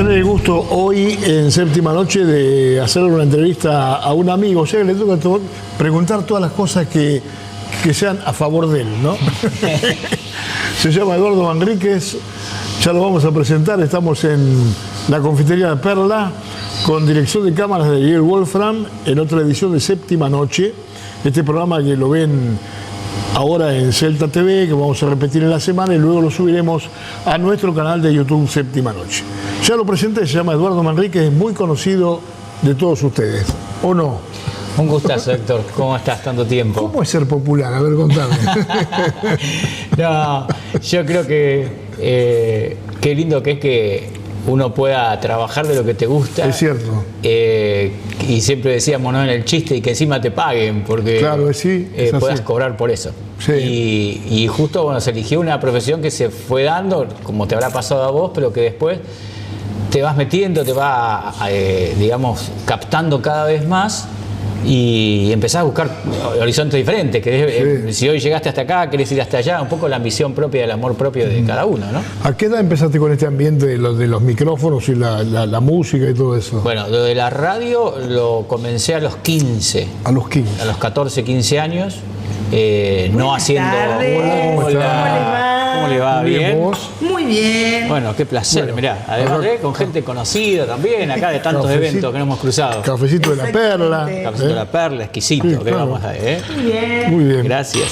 tener el gusto hoy, en Séptima Noche, de hacerle una entrevista a un amigo. O sea, le tengo que preguntar todas las cosas que sean a favor de él, ¿no? Se llama Eduardo Manríquez, ya lo vamos a presentar. Estamos en la confitería de Perla, con dirección de cámaras de Miguel Wolfram, en otra edición de Séptima Noche. Este programa que lo ven ahora en Celta TV, que vamos a repetir en la semana, y luego lo subiremos a nuestro canal de YouTube Séptima Noche. Ya lo presenté, se llama Eduardo Manríquez, es muy conocido de todos ustedes, ¿o no? Un gustazo, Héctor. ¿Cómo estás tanto tiempo? ¿Cómo es ser popular? A ver, contame. No, yo creo que qué lindo que es que uno pueda trabajar de lo que te gusta. Es cierto. Y siempre decíamos, ¿no?, en el chiste, y que encima te paguen, porque claro, sí, puedas cobrar por eso. Sí. Y justo, bueno, se eligió una profesión que se fue dando, como te habrá pasado a vos, pero que después te vas metiendo, te va, digamos, captando cada vez más. Y empezás a buscar horizontes diferentes, que si hoy llegaste hasta acá, querés ir hasta allá, un poco la ambición propia, el amor propio de cada uno, ¿no? ¿A qué edad empezaste con este ambiente de los micrófonos y la música y todo eso? Bueno, lo de la radio lo comencé a los 15. ¿A los 15? A los 14, 15 años, no haciendo... ¿Cómo le va? ¿Bien? ¿Vos? Muy bien. Bueno, qué placer, bueno, mirá, además con gente conocida también, acá de tantos eventos que nos hemos cruzado. Cafecito de la Perla. Cafecito de la Perla, exquisito, sí, que claro. vamos a ver, Muy bien. Muy bien. Gracias.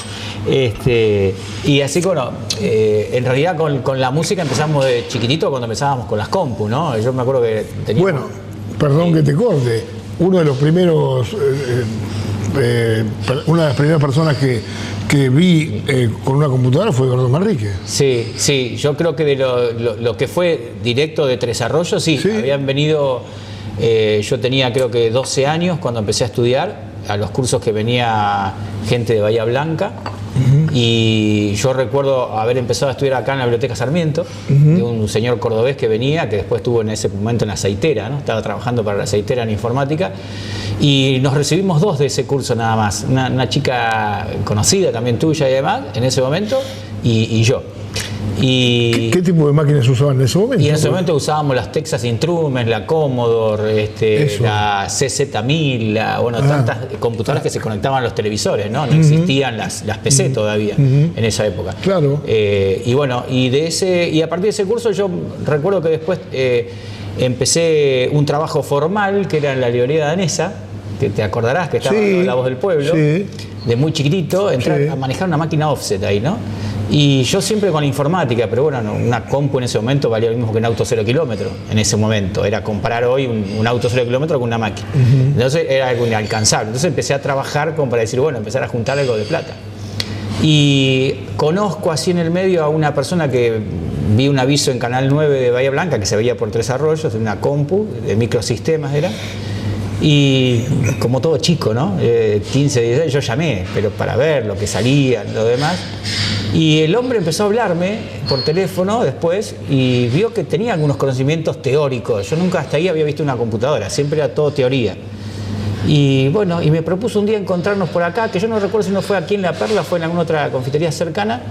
Y así que, bueno, en realidad con la música empezamos de chiquitito cuando empezábamos con las compu, ¿no? Yo me acuerdo que teníamos... Bueno, perdón que te corte, uno de los primeros... una de las primeras personas que vi con una computadora fue Eduardo Manríquez. Sí, sí, yo creo que de lo que fue directo de Tres Arroyos, sí. Habían venido, yo tenía creo que 12 años cuando empecé a estudiar, a los cursos que venía gente de Bahía Blanca. Y yo recuerdo haber empezado a estudiar acá en la Biblioteca Sarmiento, de un señor cordobés que venía, que después estuvo en ese momento en la aceitera, ¿no? Estaba trabajando para la aceitera en informática, y nos recibimos dos de ese curso nada más, una chica conocida también tuya y demás, en ese momento, y yo. ¿Qué tipo de máquinas usaban en ese momento? Y en ese momento usábamos las Texas Instruments, la Commodore, la CZ1000, tantas computadoras que se conectaban a los televisores, ¿no? No existían las PC todavía en esa época. Claro. Y bueno, y a partir de ese curso yo recuerdo que después empecé un trabajo formal que era en la librería danesa, que te acordarás que estaba La Voz del Pueblo, de muy chiquitito, entrar a manejar una máquina offset ahí, ¿no? Y yo siempre con la informática, pero bueno, una compu en ese momento valía lo mismo que un auto 0 kilómetro. En ese momento era comparar hoy un auto 0 kilómetro con una máquina. Entonces era algo inalcanzable. Entonces empecé a trabajar como para decir, bueno, empezar a juntar algo de plata. Y conozco así en el medio a una persona que vi un aviso en Canal 9 de Bahía Blanca que se veía por Tres Arroyos, de una compu, de microsistemas era. Y como todo chico, ¿no? 15, 16, yo llamé, pero para ver lo que salía, lo demás. Y el hombre empezó a hablarme por teléfono después y vio que tenía algunos conocimientos teóricos. Yo nunca hasta ahí había visto una computadora, siempre era todo teoría. Y bueno, y me propuso un día encontrarnos por acá, que yo no recuerdo si no fue aquí en La Perla, fue en alguna otra confitería cercana,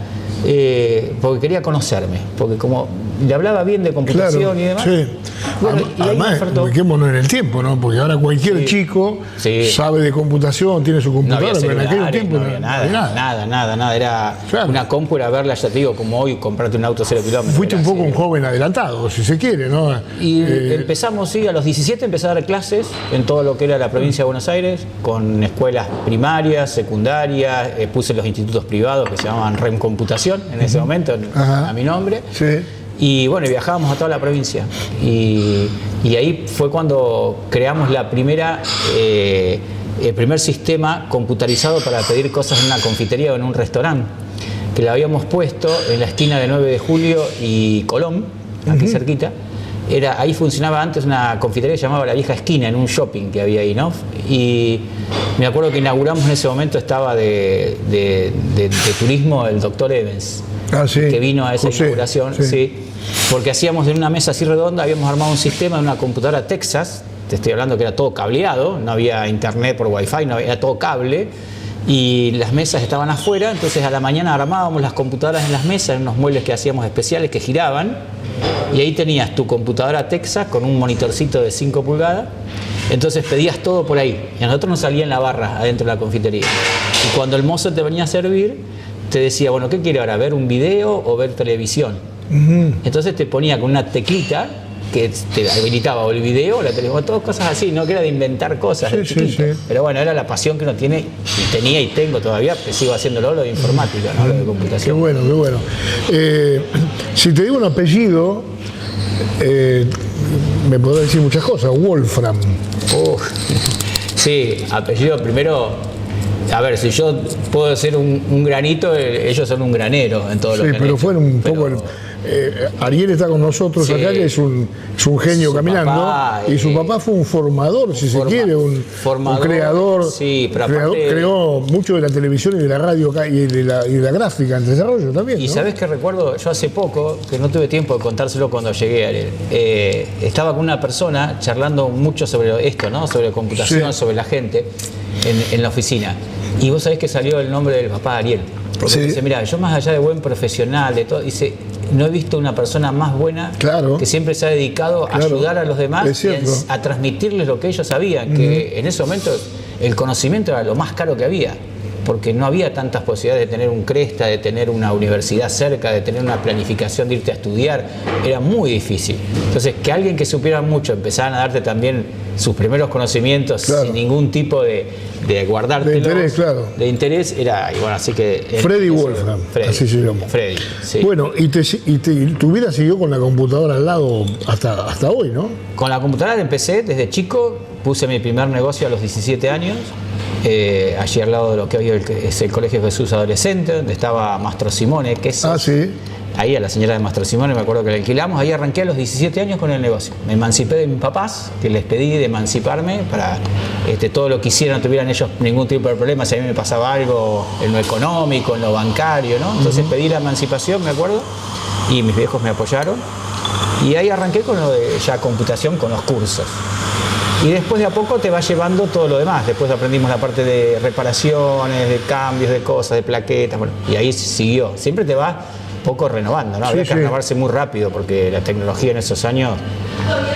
porque quería conocerme, porque como le hablaba bien de computación y demás. Sí. Bueno, además, ubiquémonos en el tiempo, ¿no? Porque ahora cualquier chico sabe de computación, tiene su computadora, pero en aquel tiempo no había nada. Era una compu, era verla, ya te digo, como hoy comprarte un auto 0 kilómetros. Fuiste un poco un joven adelantado, si se quiere, ¿no? Y empezamos, a los 17 empecé a dar clases en todo lo que era la provincia de Buenos Aires, con escuelas primarias, secundarias, puse los institutos privados que se llamaban REM Computación en ese momento, a mi nombre. Sí. Y bueno, viajábamos a toda la provincia. Y ahí fue cuando creamos el primer sistema computarizado para pedir cosas en una confitería o en un restaurante, que lo habíamos puesto en la esquina de 9 de Julio y Colón, aquí cerquita. Ahí funcionaba antes una confitería que se llamaba La Vieja Esquina, en un shopping que había ahí, ¿no? Y me acuerdo que inauguramos en ese momento, estaba de turismo el doctor Evans, que vino a esa inauguración, porque hacíamos en una mesa así redonda, habíamos armado un sistema de una computadora Texas, te estoy hablando que era todo cableado, no había internet por wifi, era todo cable, y las mesas estaban afuera, entonces a la mañana armábamos las computadoras en las mesas, en unos muebles que hacíamos especiales que giraban, y ahí tenías tu computadora Texas con un monitorcito de 5 pulgadas. Entonces pedías todo por ahí. Y a nosotros nos salía en la barra adentro de la confitería. Y cuando el mozo te venía a servir, te decía, bueno, ¿qué quiere ahora? ¿Ver un video o ver televisión? Entonces te ponía con una teclita que te habilitaba o el video o la televisión, todas cosas así, no que era de inventar cosas. Sí. Pero bueno, era la pasión que uno tiene, y tenía y tengo todavía, que sigo haciéndolo, lo de informática, ¿no? Lo de computación. Qué bueno, qué bueno. Si te digo un apellido, me podés decir muchas cosas. Wolfram. Sí, apellido primero. A ver, si yo puedo ser un granito, ellos son un granero en todo lo que han pero hecho. fue un poco... Ariel está con nosotros acá, que es un genio caminando, papá, y su papá fue un formador, si se quiere, un creador. Sí, pero aparte, creó mucho de la televisión y de la radio y de la gráfica en desarrollo también. Y ¿no? sabés que recuerdo, yo hace poco, que no tuve tiempo de contárselo cuando llegué a Ariel, estaba con una persona charlando mucho sobre esto, ¿no? Sobre computación, sobre la gente en la oficina. Y vos sabés que salió el nombre del papá de Ariel. Porque dice, mira, yo más allá de buen profesional, de todo, dice, no he visto una persona más buena que siempre se ha dedicado a ayudar a los demás y a transmitirles lo que ellos sabían, que en ese momento el conocimiento era lo más caro que había, porque no había tantas posibilidades de tener un Cresta, de tener una universidad cerca, de tener una planificación de irte a estudiar, era muy difícil. Entonces, que alguien que supiera mucho empezaran a darte también sus primeros conocimientos sin ningún tipo de guardártelos, de interés, era, y bueno, así que... Freddy Wolfram, así se llama. Freddy, sí. Bueno, y tu vida siguió con la computadora al lado hasta hoy, ¿no? Con la computadora empecé desde chico, puse mi primer negocio a los 17 años, allí al lado de lo que hoy es el Colegio Jesús Adolescente, donde estaba Mastro Simone, que es... sí. Ahí a la señora de Mastro Simone, me acuerdo que la alquilamos, ahí arranqué a los 17 años con el negocio. Me emancipé de mis papás, que les pedí de emanciparme para todo lo que hicieran, no tuvieran ellos ningún tipo de problema, si a mí me pasaba algo en lo económico, en lo bancario, ¿no? Entonces pedí la emancipación, me acuerdo, y mis viejos me apoyaron. Y ahí arranqué con lo de ya computación, con los cursos. Y después de a poco te va llevando todo lo demás. Después aprendimos la parte de reparaciones, de cambios de cosas, de plaquetas, bueno, y ahí siguió. Siempre te va poco renovando, ¿no? Había que renovarse muy rápido porque la tecnología en esos años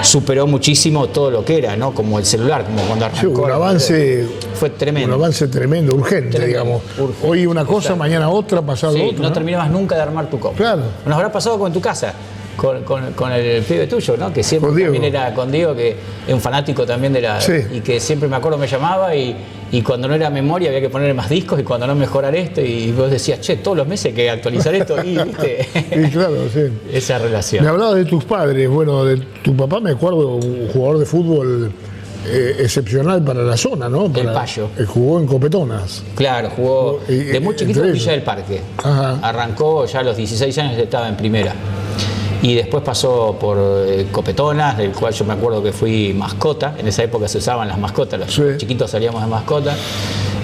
superó muchísimo todo lo que era, ¿no? Como el celular, como cuando arrancó. Un avance fue tremendo. Un avance tremendo, urgente, digamos. Hoy una cosa, mañana otra, pasado otra. No terminabas nunca de armar tu compu. Claro. Nos habrá pasado con tu casa. Con el pibe tuyo, ¿no? Que siempre también era con Diego, que es un fanático también de la... y que siempre me acuerdo me llamaba y cuando no era memoria había que ponerle más discos y cuando no mejorar esto y vos decías, che, todos los meses hay que actualizar esto y viste. Y claro, esa relación. Me hablabas de tus padres, bueno, de tu papá me acuerdo, un jugador de fútbol excepcional para la zona, ¿no? El Payo. Jugó en Copetonas. Claro, jugó de muy chiquito en Villa del Parque. Arrancó ya a los 16 años, estaba en primera. Y después pasó por Copetonas, del cual yo me acuerdo que fui mascota. En esa época se usaban las mascotas, los chiquitos salíamos de mascota.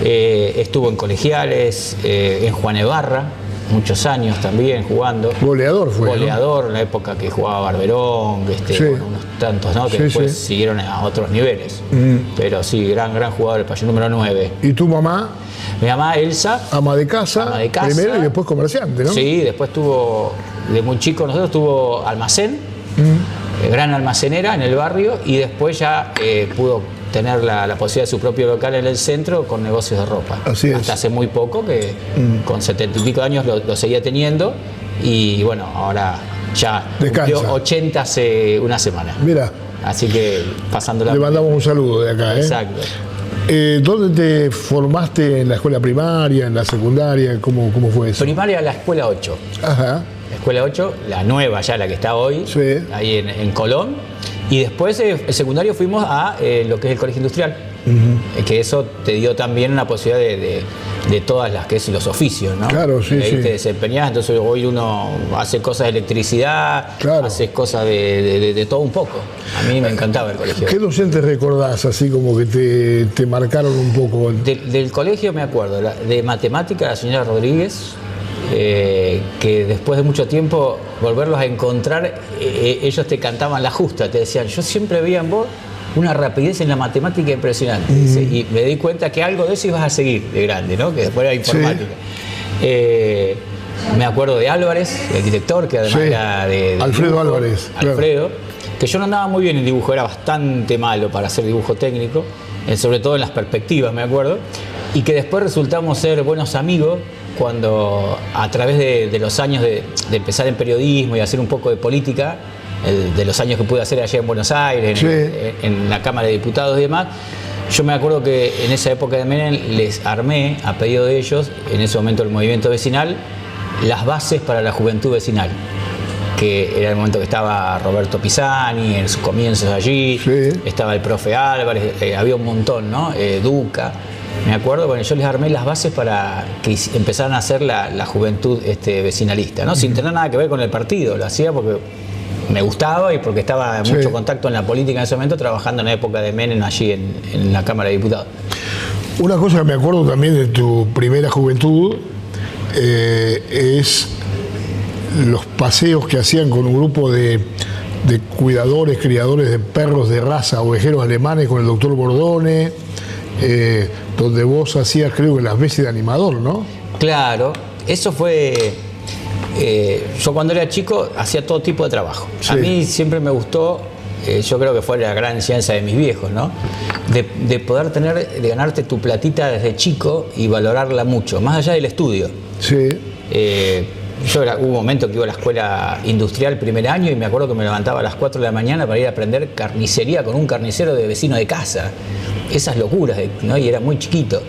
Estuvo en Colegiales, en Juan Ebarra, muchos años también jugando. Goleador fue. Goleador, en la época que jugaba Barberón, bueno, unos tantos, ¿no? Que después siguieron a otros niveles. Pero sí, gran jugador, el Payo número 9. ¿Y tu mamá? Mi mamá Elsa. Ama de casa, primero y después comerciante, ¿no? Sí, después tuvo, de muy chico nosotros, tuvo almacén, gran almacenera en el barrio, y después ya pudo tener la posibilidad de su propio local en el centro con negocios de ropa. Así es. Hasta hace muy poco, que con 70 y pico años lo seguía teniendo, y bueno, ahora ya cumplió 80 hace una semana. Mira. Así que pasándola. Le mandamos un saludo de acá, ¿eh? Exacto. ¿Dónde te formaste? ¿En la escuela primaria, en la secundaria? ¿Cómo fue eso? Primaria, la escuela 8. Ajá. La escuela 8, la nueva ya, la que está hoy, ahí en Colón. Y después el secundario fuimos a lo que es el colegio industrial, que eso te dio también una posibilidad de todas las que es los oficios, ¿no? Claro, sí, ahí te desempeñás, entonces hoy uno hace cosas de electricidad, hace cosas de todo un poco. A mí me encantaba el colegio. ¿Qué docentes recordás así como que te marcaron un poco? Del colegio me acuerdo, de matemática, la señora Rodríguez, que después de mucho tiempo volverlos a encontrar, ellos te cantaban la justa, te decían, yo siempre veía en vos una rapidez en la matemática impresionante. Y me di cuenta que algo de eso ibas a seguir de grande, ¿no? Que después era informática. Me acuerdo de Álvarez, el director, que además era de Alfredo dibujo, Álvarez. Alfredo, que yo no andaba muy bien en dibujo, era bastante malo para hacer dibujo técnico, sobre todo en las perspectivas, me acuerdo, y que después resultamos ser buenos amigos cuando a través de los años de empezar en periodismo y hacer un poco de política, de los años que pude hacer allá en Buenos Aires, en la Cámara de Diputados y demás, yo me acuerdo que en esa época de Menem les armé, a pedido de ellos, en ese momento el movimiento vecinal, las bases para la juventud vecinal, que era el momento que estaba Roberto Pisani en sus comienzos allí, estaba el profe Álvarez, había un montón, ¿no? Duca, me acuerdo, bueno, yo les armé las bases para que empezaran a hacer la juventud vecinalista, ¿no? Sin tener nada que ver con el partido, lo hacía porque me gustaba y porque estaba en mucho contacto en la política en ese momento, trabajando en la época de Menem allí en la Cámara de Diputados. Una cosa que me acuerdo también de tu primera juventud es los paseos que hacían con un grupo de cuidadores, criadores de perros de raza, ovejeros alemanes, con el doctor Bordone, donde vos hacías, creo que las veces de animador, ¿no? Claro, eso fue... yo cuando era chico hacía todo tipo de trabajo. A mí siempre me gustó, yo creo que fue la gran enseñanza de mis viejos, ¿no? De poder de ganarte tu platita desde chico y valorarla mucho, más allá del estudio. Hubo un momento que iba a la escuela industrial primer año y me acuerdo que me levantaba a las 4 de la mañana para ir a aprender carnicería con un carnicero de vecino de casa. Esas locuras, ¿no? Y era muy chiquito.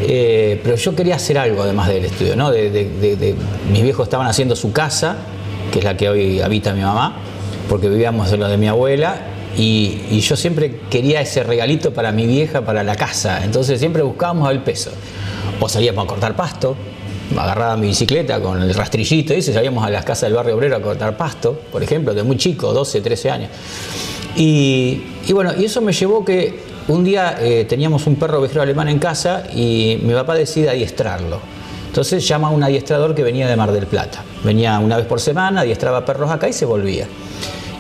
Pero yo quería hacer algo además del estudio, ¿no? Mis viejos estaban haciendo su casa, que es la que hoy habita mi mamá, porque vivíamos en lo de mi abuela, y yo siempre quería ese regalito para mi vieja, para la casa. Entonces siempre buscábamos el peso. O salíamos a cortar pasto, agarraba mi bicicleta con el rastrillito y salíamos a las casas del barrio obrero a cortar pasto, por ejemplo, de muy chico, 12, 13 años. Y bueno, y eso me llevó que un día teníamos un perro ovejero alemán en casa y mi papá decide adiestrarlo. Entonces llama a un adiestrador que venía de Mar del Plata. Venía una vez por semana, adiestraba perros acá y se volvía.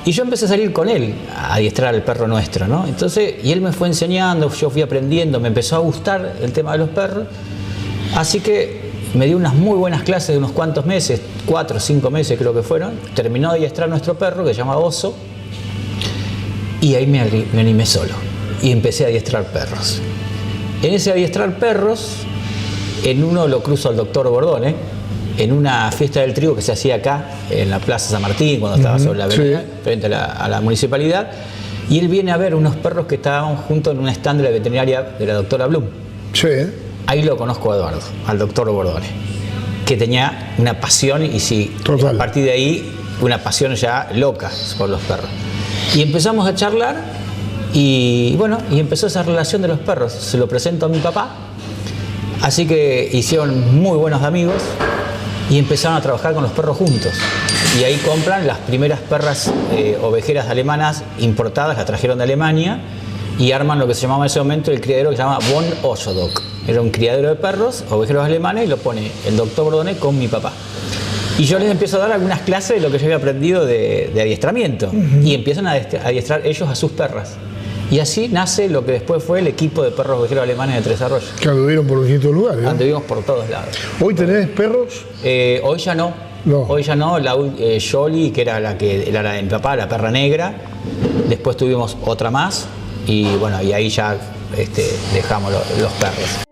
Y yo empecé a salir con él a adiestrar al perro nuestro, ¿no? Entonces, y él me fue enseñando, yo fui aprendiendo, me empezó a gustar el tema de los perros. Así que me dio unas muy buenas clases de unos cuantos meses, 4 o 5 meses creo que fueron. Terminó de adiestrar nuestro perro, que se llama Oso, y ahí me animé solo. Y empecé a adiestrar perros. En ese adiestrar perros, en uno lo cruzo al doctor Bordone, en una fiesta del trigo que se hacía acá, en la Plaza San Martín, cuando estaba sobre la avenida, frente a la municipalidad, y él viene a ver unos perros que estaban juntos en un stand de la veterinaria de la doctora Blum. Ahí lo conozco a Eduardo, al doctor Bordone, que tenía una pasión, y a partir de ahí, una pasión ya loca por los perros. Y empezamos a charlar, y bueno, y empezó esa relación de los perros. Se lo presento a mi papá, así que hicieron muy buenos amigos y empezaron a trabajar con los perros juntos. Y ahí compran las primeras perras ovejeras alemanas importadas, las trajeron de Alemania, y arman lo que se llamaba en ese momento el criadero que se llama Von Osodok. Era un criadero de perros, ovejeros alemanes, y lo pone el doctor Bordone con mi papá. Y yo les empiezo a dar algunas clases de lo que yo había aprendido de adiestramiento. Y empiezan a adiestrar ellos a sus perras. Y así nace lo que después fue el equipo de perros ovejeros alemanes de Tres Arroyos. Que anduvieron por distintos lugares, ¿no? Anduvimos por todos lados. ¿Hoy tenés perros? Hoy ya no. Hoy ya no. Jolly, que era la de mi papá, la perra negra. Después tuvimos otra más. Y bueno, y ahí ya dejamos los perros.